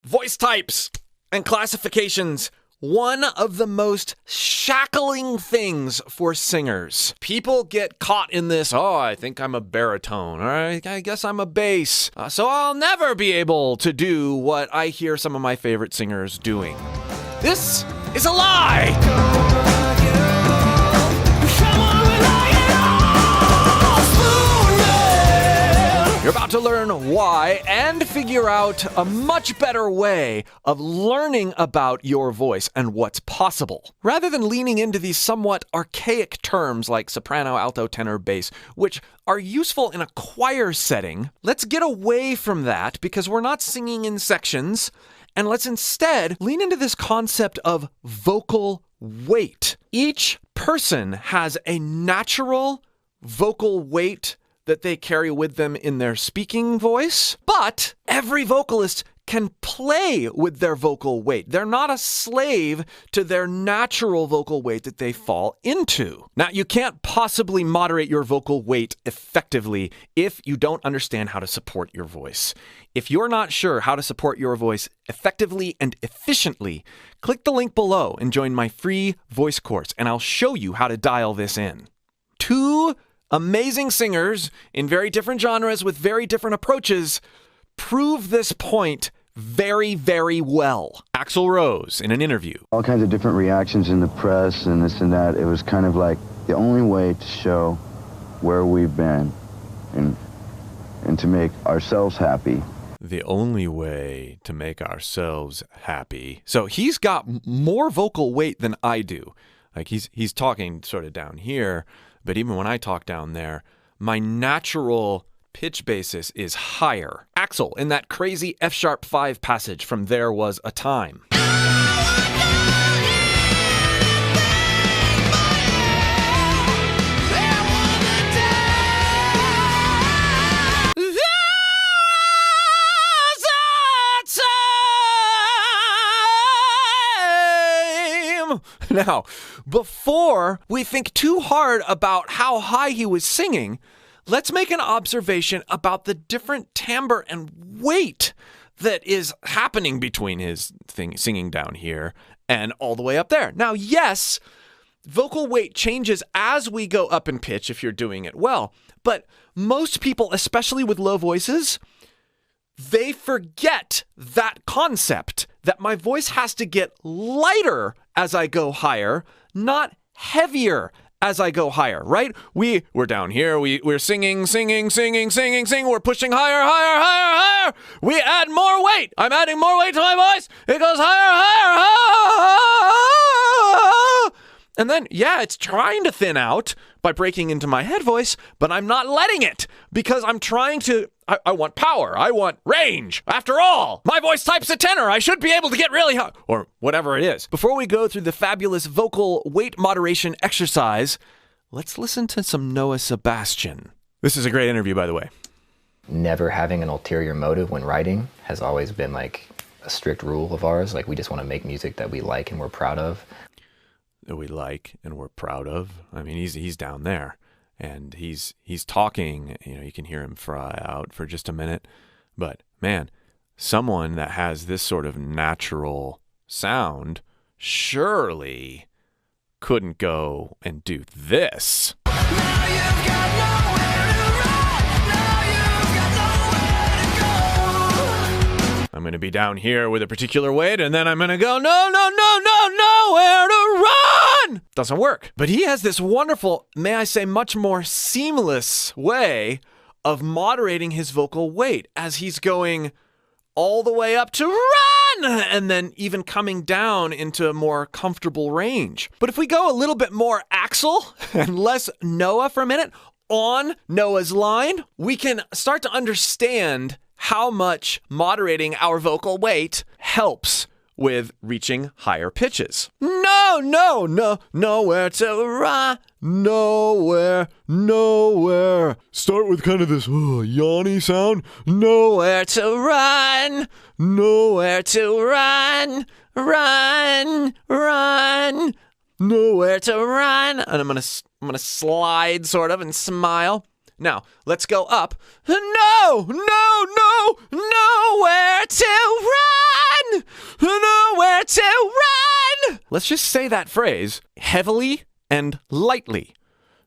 Voice types and classifications. One of the most shackling things for singers. People get caught in this, I think I'm a baritone, or I guess I'm a bass, so I'll never be able to do what I hear some of my favorite singers doing. This is a lie! You're about to learn why and figure out a much better way of learning about your voice and what's possible. Rather than leaning into these somewhat archaic terms like soprano, alto, tenor, bass, which are useful in a choir setting, let's get away from that because we're not singing in sections, and let's instead lean into this concept of vocal weight. Each person has a natural vocal weight that they carry with them in their speaking voice, but every vocalist can play with their vocal weight. They're not a slave to their natural vocal weight that they fall into. Now, you can't possibly moderate your vocal weight effectively if you don't understand how to support your voice. If you're not sure how to support your voice effectively and efficiently, click the link below and join my free voice course, and I'll show you how to dial this in. 2 amazing singers in very different genres with very different approaches prove this point very, very well. Axl Rose in an interview. All kinds of different reactions in the press and this and that. It was kind of like the only way to show where we've been and to make ourselves happy. The only way to make ourselves happy. So he's got more vocal weight than I do. Like he's talking sort of down here. But even when I talk down there, my natural pitch basis is higher. Axl in that crazy F-sharp 5 passage from There Was a Time. Now, before we think too hard about how high he was singing, let's make an observation about the different timbre and weight that is happening between his singing down here and all the way up there. Now, yes, vocal weight changes as we go up in pitch if you're doing it well, but most people, especially with low voices, they forget that concept that my voice has to get lighter as I go higher, not heavier as I go higher, right? We're down here, we're singing, we're pushing higher. We add more weight. I'm adding more weight to my voice. It goes higher. And then, yeah, it's trying to thin out by breaking into my head voice, but I'm not letting it because I'm trying to, I want power. I want range. After all, my voice type's a tenor. I should be able to get really high, or whatever it is. Before we go through the fabulous vocal weight moderation exercise, let's listen to some Noah Sebastian. This is a great interview, by the way. Never having an ulterior motive when writing has always been like a strict rule of ours. Like we just want to make music that we like and we're proud of. That we like and we're proud of. I mean, he's down there and he's talking, you can hear him fry out for just a minute. But man, someone that has this sort of natural sound surely couldn't go and do this. Now you've got nowhere to run. Now you've got nowhere to go. I'm going to be down here with a particular weight and then I'm going to go, nowhere to run. Doesn't work. But he has this wonderful, may I say, much more seamless way of moderating his vocal weight as he's going all the way up to run and then even coming down into a more comfortable range. But if we go a little bit more Axl and less Noah for a minute on Noah's line, we can start to understand how much moderating our vocal weight helps with reaching higher pitches. Nowhere to run. Nowhere. Start with kind of this yawny sound. Nowhere to run. Nowhere to run. Run. Nowhere to run. And I'm gonna slide sort of and smile. Now, let's go up. Nowhere to run. nowhere to run. Let's just say that phrase heavily and lightly.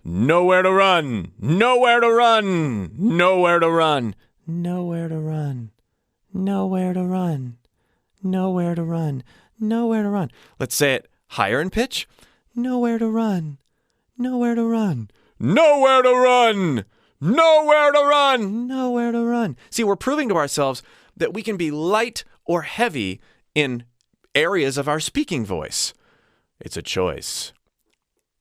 Nowhere to run, nowhere to run, nowhere to run, nowhere to run, nowhere to run, nowhere to run, nowhere to run. Let's say it higher in pitch. Nowhere to run, nowhere to run, nowhere to run, nowhere to run, nowhere to run. See, we're proving to ourselves that we can be light or heavy in areas of our speaking voice. It's a choice.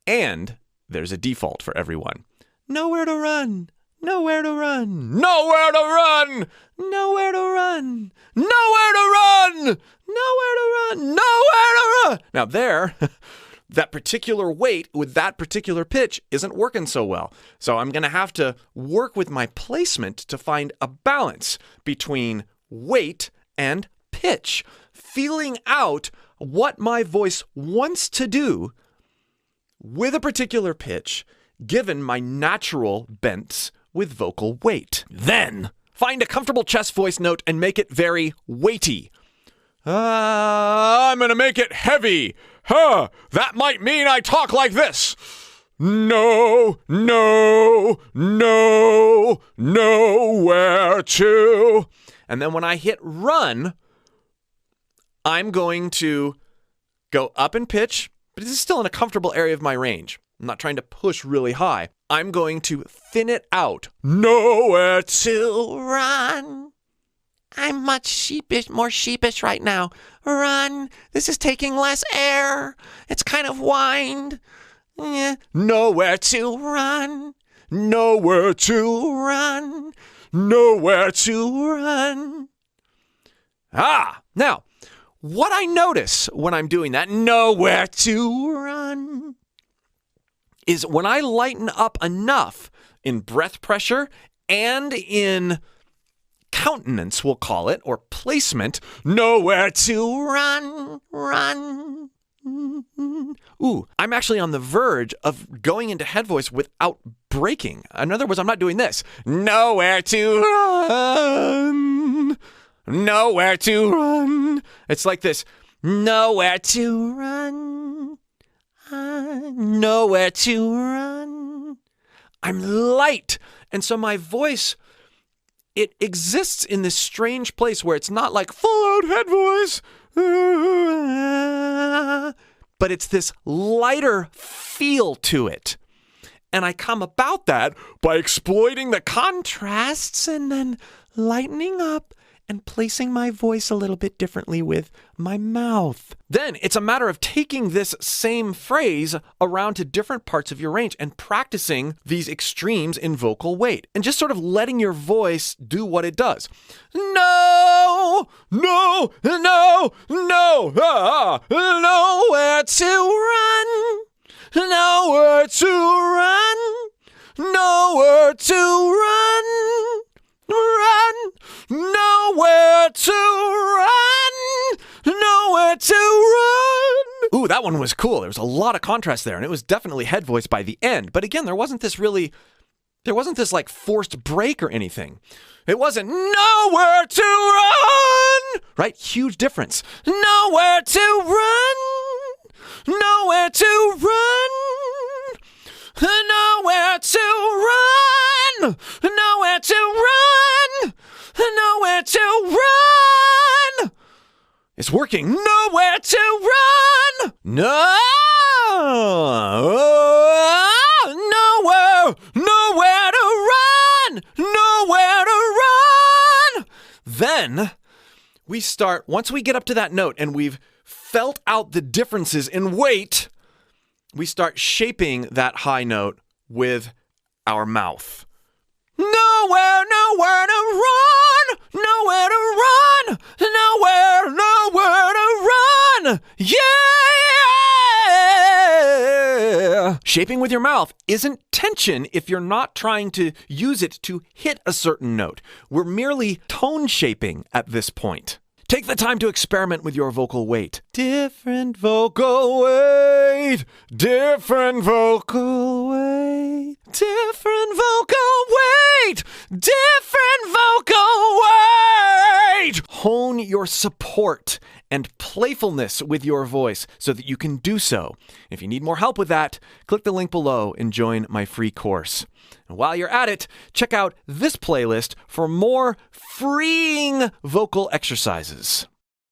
And there's a default for everyone. Nowhere to run, nowhere to run, nowhere to run, nowhere to run, nowhere to run, nowhere to run, nowhere to run. Now there, that particular weight with that particular pitch isn't working so well. So I'm going to have to work with my placement to find a balance between weight and pitch, feeling out what my voice wants to do with a particular pitch, given my natural bents with vocal weight. Then, find a comfortable chest voice note and make it very weighty. I'm going to make it heavy. That might mean I talk like this. No, no, no, nowhere to. And then when I hit run, I'm going to go up in pitch, but this is still in a comfortable area of my range. I'm not trying to push really high. I'm going to thin it out. Nowhere to run. I'm more sheepish right now. Run. This is taking less air. It's kind of whined. Nowhere to run. Nowhere to run. Nowhere to run. Now, what I notice when I'm doing that, nowhere to run, is when I lighten up enough in breath pressure and in countenance, we'll call it, or placement, nowhere to run, run. Ooh, I'm actually on the verge of going into head voice without breaking. In other words, I'm not doing this. Nowhere to run. Nowhere to run. It's like this. Nowhere to run. Nowhere to run. I'm light. And so my voice, it exists in this strange place where it's not like full out head voice, but it's this lighter feel to it. And I come about that by exploiting the contrasts and then lightening up and placing my voice a little bit differently with my mouth. Then it's a matter of taking this same phrase around to different parts of your range and practicing these extremes in vocal weight and just sort of letting your voice do what it does. No, no, no, no, nowhere to run, nowhere to run, nowhere to run. Run, nowhere to run, nowhere to run. Ooh, that one was cool. There was a lot of contrast there, and it was definitely head voice by the end. But again, there wasn't this like forced break or anything. It wasn't nowhere to run, right? Huge difference. Nowhere to run, nowhere to run. Nowhere to run! Nowhere to run! Nowhere to run! It's working. Nowhere to run! No! Nowhere! Nowhere to run! Nowhere to run! Then we start, once we get up to that note and we've felt out the differences in weight, we start shaping that high note with our mouth. Nowhere, nowhere to run! Nowhere to run! Nowhere, nowhere to run! Yeah! Shaping with your mouth isn't tension if you're not trying to use it to hit a certain note. We're merely tone shaping at this point. Take the time to experiment with your vocal weight. Different vocal weight. Different vocal weight. Different vocal weight. Different vocal weight. hone your support and playfulness with your voice so that you can do so. If you need more help with that, click the link below and join my free course. And while you're at it, check out this playlist for more freeing vocal exercises.